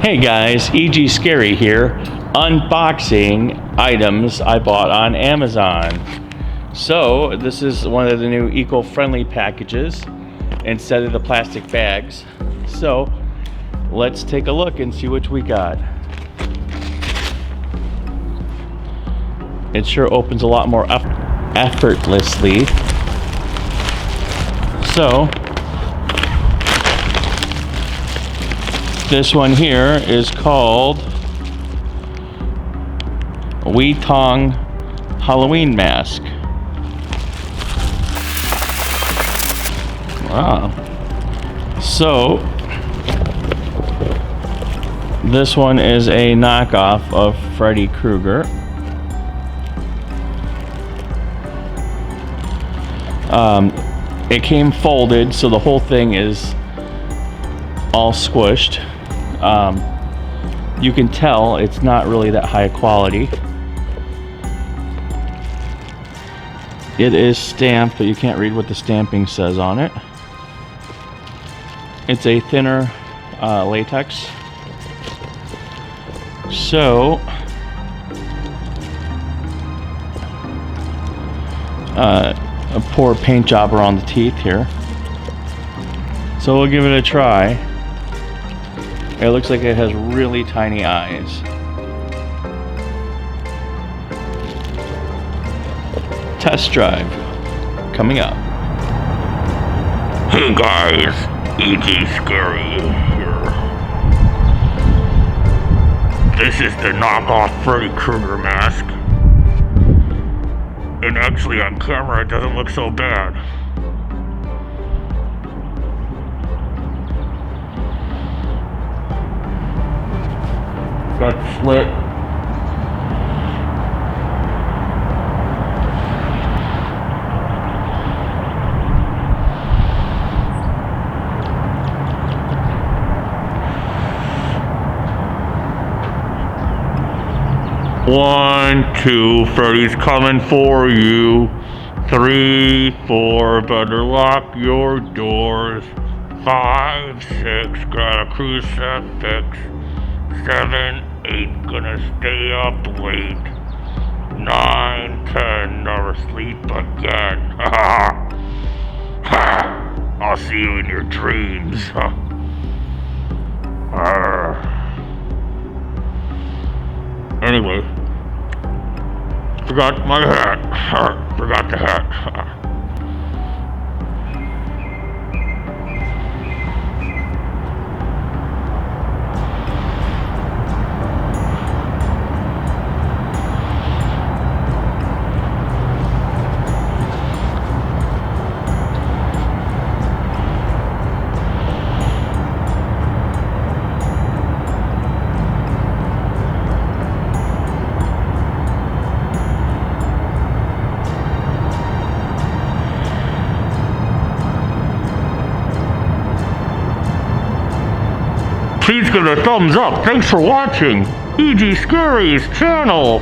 Hey guys, EG Scary here, unboxing items I bought on Amazon. So this is one of the new eco-friendly packages instead of the plastic bags. So let's take a look and see what we got. It sure opens a lot more effortlessly. So this one here is called Wee Tong Halloween Mask. Wow. So this one is a knockoff of Freddy Krueger. It came folded, so the whole thing is all squished. You can tell it's not really that high quality. It is stamped, but you can't read what the stamping says on it. It's a thinner latex. So a poor paint job around the teeth here. So we'll give it a try. It looks like it has really tiny eyes. Test drive coming up. Hey guys, EG Scary here. This is the knockoff Freddy Krueger mask. And actually on camera it doesn't look so bad. Got slit. One, two, Freddy's coming for you. 3, 4, better lock your doors. 5, 6, got a crucifix. 7, 8, gonna stay up late. 9, 10, never sleep again. I'll see you in your dreams. Anyway, forgot my hat. Forgot the hat. Please give it a thumbs up. Thanks for watching EG Scary's channel.